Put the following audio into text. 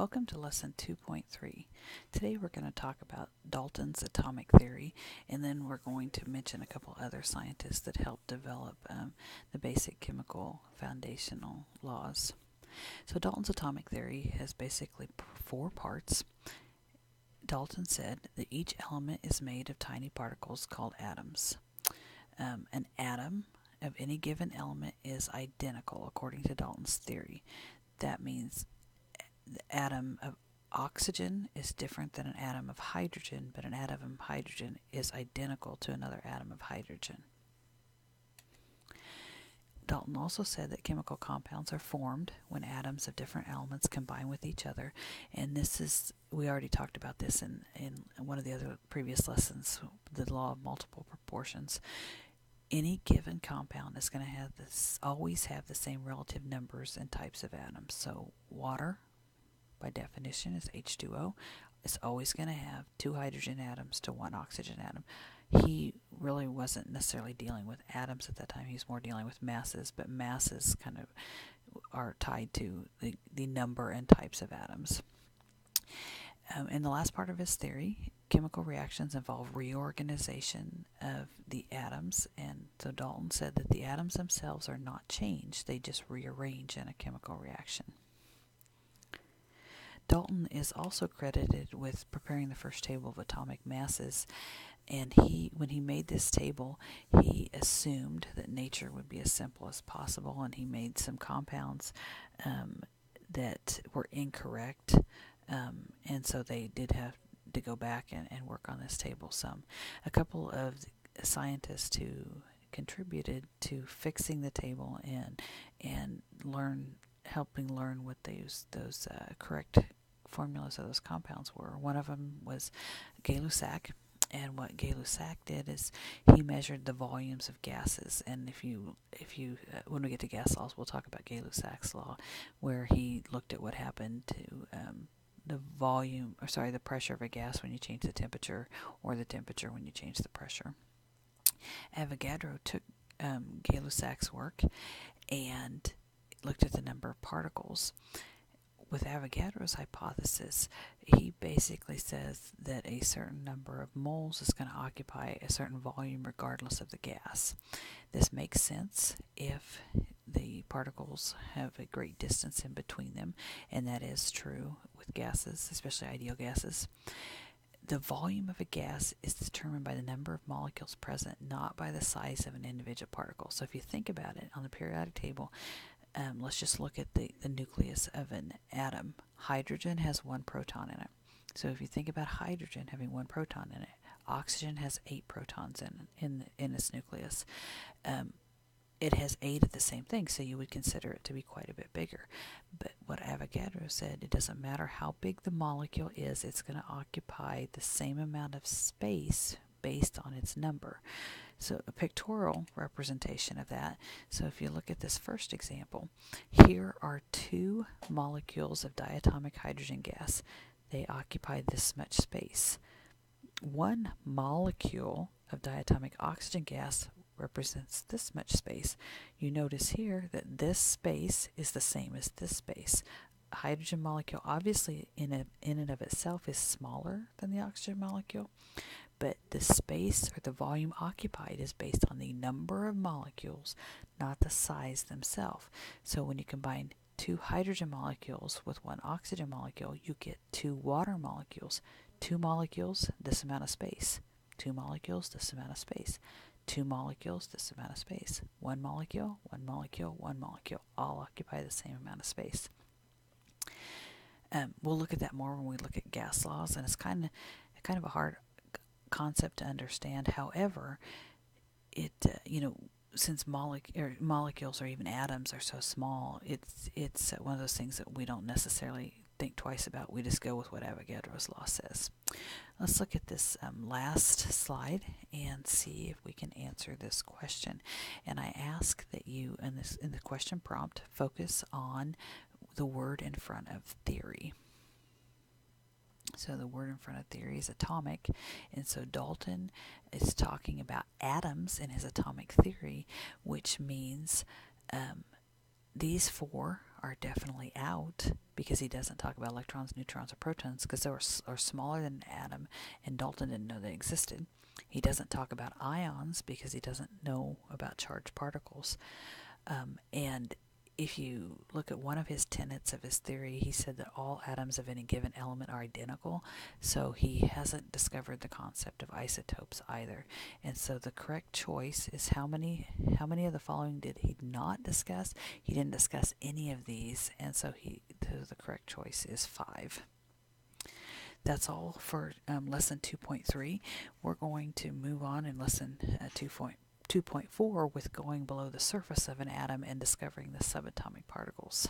Welcome to Lesson 2.3. Today we're going to talk about Dalton's atomic theory, and then we're going to mention a couple other scientists that helped develop the basic chemical foundational laws. So Dalton's atomic theory has basically four parts. Dalton said that each element is made of tiny particles called atoms. An atom of any given element is identical according to Dalton's theory. That means the atom of oxygen is different than an atom of hydrogen, but an atom of hydrogen is identical to another atom of hydrogen. Dalton also said that chemical compounds are formed when atoms of different elements combine with each other, and we already talked about this in one of the other previous lessons, the law of multiple proportions. Any given compound is going to always have the same relative numbers and types of atoms. So water, by definition, is H2O. It's always going to have two hydrogen atoms to one oxygen atom. He really wasn't necessarily dealing with atoms at that time. He was more dealing with masses, but masses kind of are tied to the number and types of atoms. In the last part of his theory, chemical reactions involve reorganization of the atoms, and so Dalton said that the atoms themselves are not changed, they just rearrange in a chemical reaction. Dalton is also credited with preparing the first table of atomic masses, and when he made this table, he assumed that nature would be as simple as possible, and he made some compounds that were incorrect, and so they did have to go back and work on this table some. A couple of scientists who contributed to fixing the table and helping learn what those correct formulas of those compounds were. One of them was Gay-Lussac, and what Gay-Lussac did is he measured the volumes of gases. And if you when we get to gas laws, we'll talk about Gay-Lussac's law, where he looked at what happened to the pressure of a gas when you change the temperature, or the temperature when you change the pressure. Avogadro took Gay-Lussac's work and looked at the number of particles. With Avogadro's hypothesis, he basically says that a certain number of moles is going to occupy a certain volume regardless of the gas. This makes sense if the particles have a great distance in between them, and that is true with gases, especially ideal gases. The volume of a gas is determined by the number of molecules present, not by the size of an individual particle. So if you think about it, on the periodic table, let's just look at the nucleus of an atom. Hydrogen has one proton in it. So if you think about hydrogen having one proton in it, oxygen has 8 protons in its nucleus. It has 8 of the same thing, so you would consider it to be quite a bit bigger. But what Avogadro said, it doesn't matter how big the molecule is, it's going to occupy the same amount of space based on its number. So a pictorial representation of that. So if you look at this first example, here are 2 molecules of diatomic hydrogen gas. They occupy this much space. 1 molecule of diatomic oxygen gas represents this much space. You notice here that this space is the same as this space. A hydrogen molecule obviously in and of itself is smaller than the oxygen molecule, but the space or the volume occupied is based on the number of molecules, not the size themselves. So when you combine 2 hydrogen molecules with 1 oxygen molecule, you get 2 water molecules. 2 molecules, this amount of space. 2 molecules, this amount of space. 2 molecules, this amount of space. 1 molecule, 1 molecule, 1 molecule, all occupy the same amount of space. We'll look at that more when we look at gas laws, and it's kind of a hard concept to understand. However, it since molecules or even atoms are so small, it's one of those things that we don't necessarily think twice about. We just go with what Avogadro's law says. Let's look at this last slide and see if we can answer this question. And I ask that you, in the question prompt, focus on the word in front of theory. So the word in front of theory is atomic, and so Dalton is talking about atoms in his atomic theory, which means these 4 are definitely out because he doesn't talk about electrons, neutrons, or protons because they are smaller than an atom, and Dalton didn't know they existed. He doesn't talk about ions because he doesn't know about charged particles. And if you look at one of his tenets of his theory, he said that all atoms of any given element are identical, so he hasn't discovered the concept of isotopes either. And so the correct choice is how many of the following did he not discuss? He didn't discuss any of these, and so the correct choice is 5. That's all for lesson 2.3. We're going to move on in lesson 2.4 with going below the surface of an atom and discovering the subatomic particles.